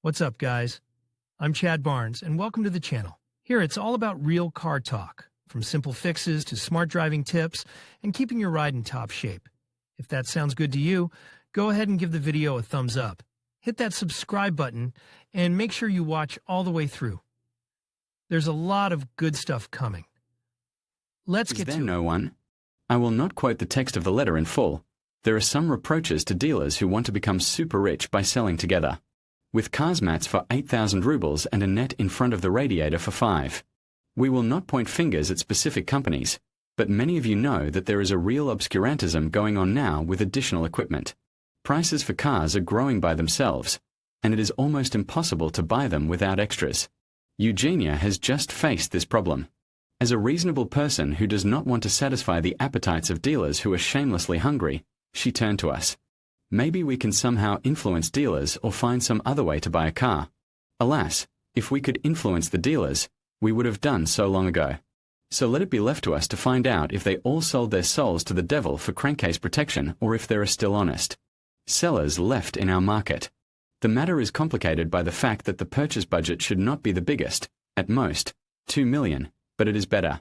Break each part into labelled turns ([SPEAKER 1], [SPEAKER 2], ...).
[SPEAKER 1] What's up, guys? I'm Chad Barnes, and welcome to the channel. Here, it's all about real car talk, from simple fixes to smart driving tips and keeping your ride in top shape. If that sounds good to you, go ahead and give the video a thumbs up. Hit that subscribe button and make sure you watch all the way through. There's a lot of good stuff coming. Let's get to it.
[SPEAKER 2] Is there no one? I will not quote the text of the letter in full. There are some reproaches to dealers who want to become super rich by selling together. With cars mats for 8,000 rubles and a net in front of the radiator for 5. We will not point fingers at specific companies, but many of you know that there is a real obscurantism going on now with additional equipment. Prices for cars are growing by themselves, and it is almost impossible to buy them without extras. Eugenia has just faced this problem. As a reasonable person who does not want to satisfy the appetites of dealers who are shamelessly hungry, she turned to us. Maybe we can somehow influence dealers or find some other way to buy a car. Alas, if we could influence the dealers, we would have done so long ago. So let it be left to us to find out if they all sold their souls to the devil for crankcase protection or if they are still honest. Sellers left in our market. The matter is complicated by the fact that the purchase budget should not be the biggest, at most, 2 million, but it is better.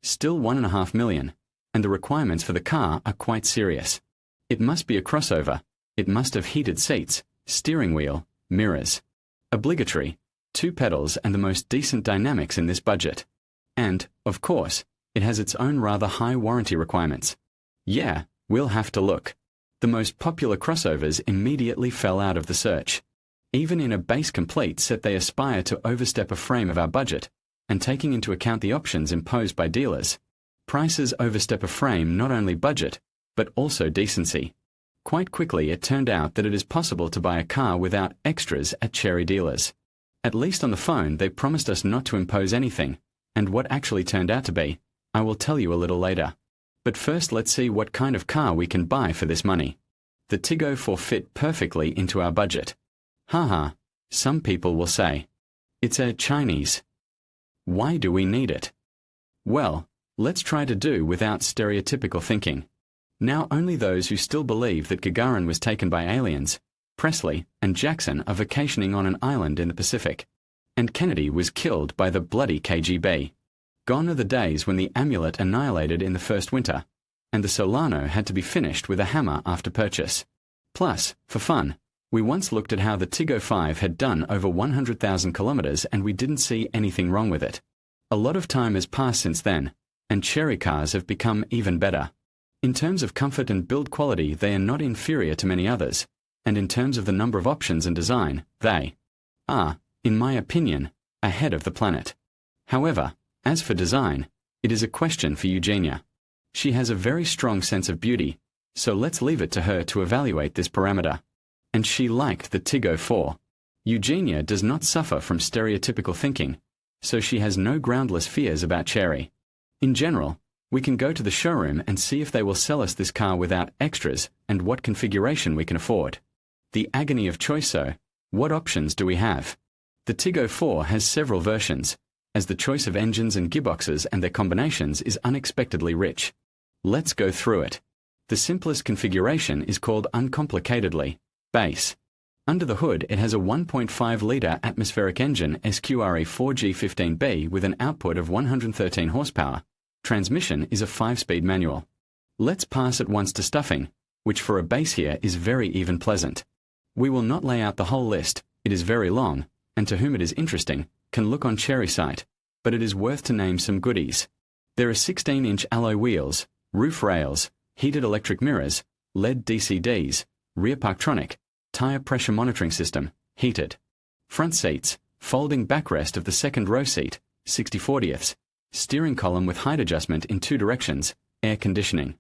[SPEAKER 2] Still 1.5 million, and the requirements for the car are quite serious. It must be a crossover. It must have heated seats, steering wheel, mirrors. Obligatory, 2 pedals and the most decent dynamics in this budget. And, of course, it has its own rather high warranty requirements. Yeah, we'll have to look. The most popular crossovers immediately fell out of the search. Even in a base complete set they aspire to overstep a frame of our budget, and taking into account the options imposed by dealers, prices overstep a frame not only budget, but also decency. Quite quickly it turned out that it is possible to buy a car without extras at Cherry dealers. At least on the phone they promised us not to impose anything, and what actually turned out to be, I will tell you a little later. But first let's see what kind of car we can buy for this money. The Tiggo 4 fit perfectly into our budget. Haha, some people will say. It's a Chinese. Why do we need it? Well, let's try to do without stereotypical thinking. Now only those who still believe that Gagarin was taken by aliens, Presley and Jackson are vacationing on an island in the Pacific. And Kennedy was killed by the bloody KGB. Gone are the days when the amulet annihilated in the first winter, and the Solano had to be finished with a hammer after purchase. Plus, for fun, we once looked at how the Tiggo 5 had done over 100,000 kilometers and we didn't see anything wrong with it. A lot of time has passed since then, and Cherry cars have become even better. In terms of comfort and build quality they are not inferior to many others, and in terms of the number of options and design, they are, in my opinion, ahead of the planet. However, as for design, it is a question for Eugenia. She has a very strong sense of beauty, so let's leave it to her to evaluate this parameter. And she liked the Tiggo 4. Eugenia does not suffer from stereotypical thinking, so she has no groundless fears about Cherry. In general, we can go to the showroom and see if they will sell us this car without extras and what configuration we can afford. The agony of choice though, what options do we have? The Tiggo 4 has several versions, as the choice of engines and gearboxes and their combinations is unexpectedly rich. Let's go through it. The simplest configuration is called uncomplicatedly base. Under the hood it has a 1.5-litre atmospheric engine SQRE 4G15B with an output of 113 horsepower. Transmission is a 5-speed manual. Let's pass at once to stuffing, which for a base here is very even pleasant. We will not lay out the whole list, it is very long, and to whom it is interesting, can look on Cherry site, but it is worth to name some goodies. There are 16-inch alloy wheels, roof rails, heated electric mirrors, LED DCDs, rear parktronic, tire pressure monitoring system, heated. Front seats, folding backrest of the second row seat, 60/40ths, steering column with height adjustment in 2 directions, air conditioning.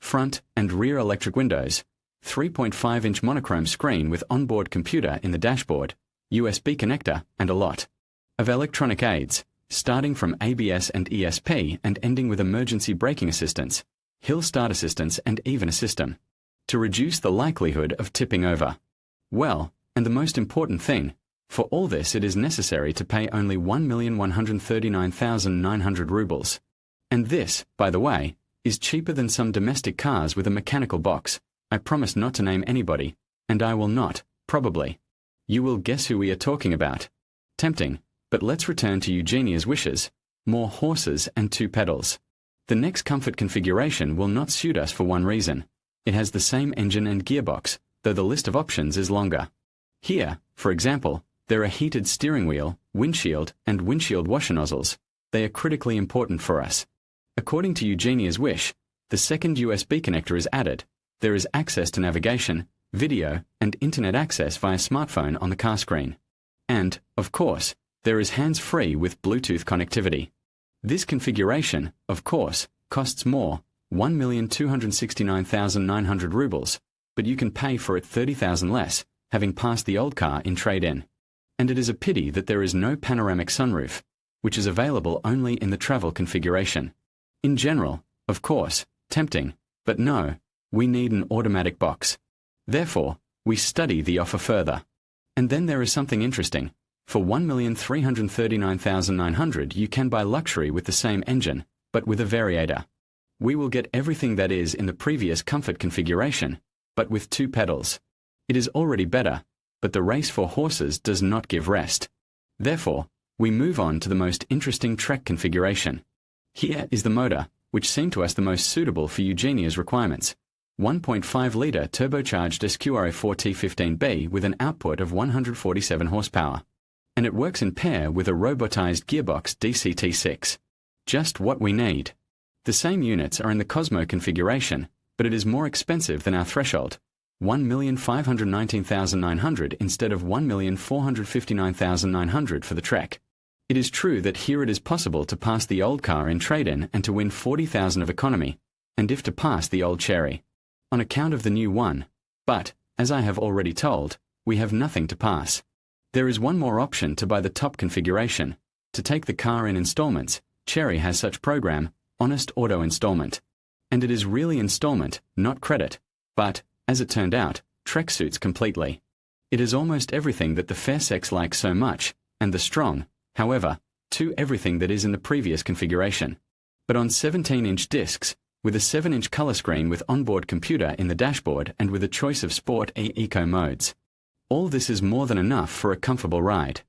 [SPEAKER 2] Front and rear electric windows, 3.5-inch monochrome screen with onboard computer in the dashboard, USB connector, and a lot of electronic aids, starting from ABS and ESP and ending with emergency braking assistance, hill start assistance, and even a system to reduce the likelihood of tipping over. Well, and the most important thing, for all this it is necessary to pay only 1,139,900 rubles. And this, by the way, is cheaper than some domestic cars with a mechanical box. I promise not to name anybody, and I will not, probably. You will guess who we are talking about. Tempting, but let's return to Eugenia's wishes. More horses and 2 pedals. The next comfort configuration will not suit us for one reason. It has the same engine and gearbox, though the list of options is longer. Here, for example, there are heated steering wheel, windshield, and windshield washer nozzles. They are critically important for us. According to Eugenia's wish, the second USB connector is added. There is access to navigation, video, and internet access via smartphone on the car screen. And, of course, there is hands-free with Bluetooth connectivity. This configuration, of course, costs more, 1,269,900 rubles, but you can pay for it 30,000 less, having passed the old car in trade-in. And it is a pity that there is no panoramic sunroof, which is available only in the travel configuration. In general, of course, tempting, but no, we need an automatic box. Therefore, we study the offer further. And then there is something interesting. For 1,339,900 you can buy luxury with the same engine, but with a variator. We will get everything that is in the previous comfort configuration, but with 2 pedals. It is already better, but the race for horses does not give rest. Therefore, we move on to the most interesting Trek configuration. Here is the motor, which seemed to us the most suitable for Eugenia's requirements. 1.5-litre turbocharged SQRA4T15B with an output of 147 horsepower. And it works in pair with a robotized gearbox DCT6. Just what we need. The same units are in the Cosmo configuration, but it is more expensive than our threshold, 1,519,900 instead of 1,459,900 for the Trek. It is true that here it is possible to pass the old car in trade-in and to win 40,000 of economy, and if to pass the old Cherry, on account of the new one. But, as I have already told, we have nothing to pass. There is one more option to buy the top configuration. To take the car in installments, Cherry has such program, Honest Auto Installment. And it is really installment, not credit. But, as it turned out, Trek suits completely. It is almost everything that the fair sex like so much, and the strong, however, to everything that is in the previous configuration. But on 17-inch discs, with a 7-inch color screen with onboard computer in the dashboard and with a choice of sport and eco modes. All this is more than enough for a comfortable ride.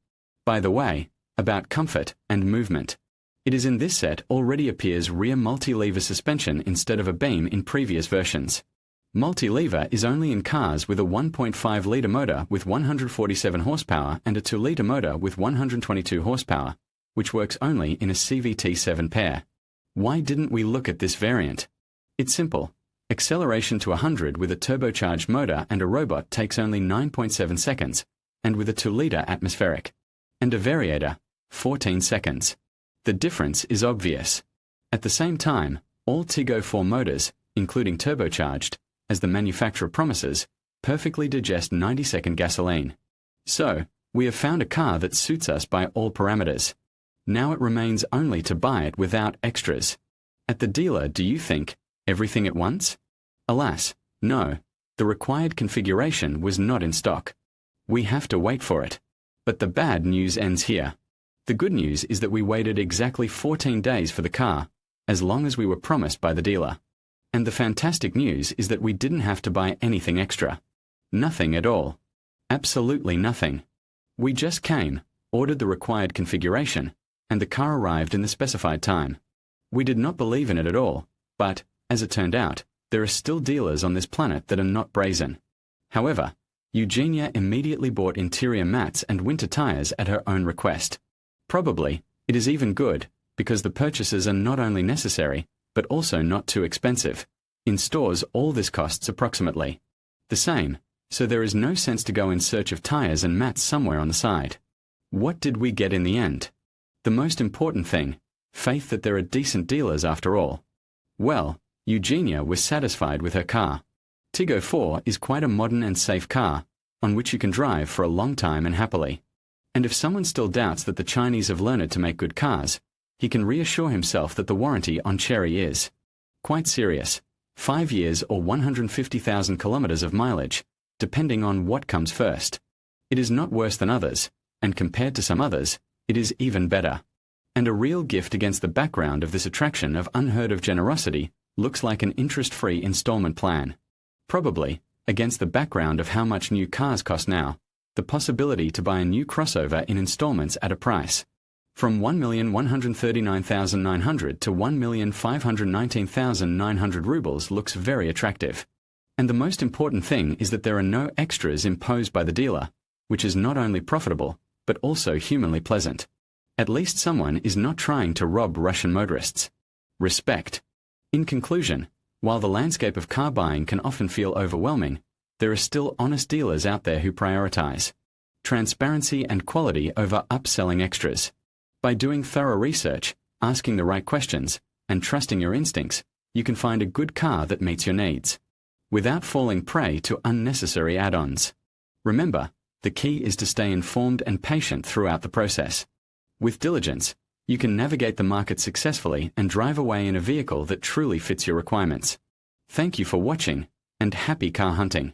[SPEAKER 2] By the way, about comfort and movement. It is in this set already appears rear multi-lever suspension instead of a beam in previous versions. Multi-lever is only in cars with a 1.5-litre motor with 147 horsepower and a 2-litre motor with 122 horsepower, which works only in a CVT7 pair. Why didn't we look at this variant? It's simple. Acceleration to 100 with a turbocharged motor and a robot takes only 9.7 seconds, and with a 2-litre atmospheric. And a variator, 14 seconds. The difference is obvious. At the same time, all Tiggo 4 motors, including turbocharged, as the manufacturer promises, perfectly digest 90-second gasoline. So, we have found a car that suits us by all parameters. Now it remains only to buy it without extras. At the dealer, do you think, everything at once? Alas, no. The required configuration was not in stock. We have to wait for it. But the bad news ends here. The good news is that we waited exactly 14 days for the car, as long as we were promised by the dealer. And the fantastic news is that we didn't have to buy anything extra. Nothing at all. Absolutely nothing. We just came, ordered the required configuration, and the car arrived in the specified time. We did not believe in it at all, but, as it turned out, there are still dealers on this planet that are not brazen. However, Eugenia immediately bought interior mats and winter tires at her own request. Probably, it is even good, because the purchases are not only necessary, but also not too expensive. In stores, all this costs approximately the same, so there is no sense to go in search of tires and mats somewhere on the side. What did we get in the end? The most important thing, faith that there are decent dealers after all. Well, Eugenia was satisfied with her car. Tiggo 4 is quite a modern and safe car, on which you can drive for a long time and happily. And if someone still doubts that the Chinese have learned to make good cars, he can reassure himself that the warranty on Cherry is quite serious. 5 years or 150,000 kilometers of mileage, depending on what comes first. It is not worse than others, and compared to some others, it is even better. And a real gift against the background of this attraction of unheard of generosity looks like an interest-free installment plan. Probably, against the background of how much new cars cost now, the possibility to buy a new crossover in installments at a price from $1,139,900 to $1,519,900 rubles looks very attractive. And the most important thing is that there are no extras imposed by the dealer, which is not only profitable, but also humanly pleasant. At least someone is not trying to rob Russian motorists. Respect. In conclusion, while the landscape of car buying can often feel overwhelming, there are still honest dealers out there who prioritize transparency and quality over upselling extras. By doing thorough research, asking the right questions, and trusting your instincts, you can find a good car that meets your needs, without falling prey to unnecessary add-ons. Remember, the key is to stay informed and patient throughout the process. With diligence, you can navigate the market successfully and drive away in a vehicle that truly fits your requirements. Thank you for watching, and happy car hunting.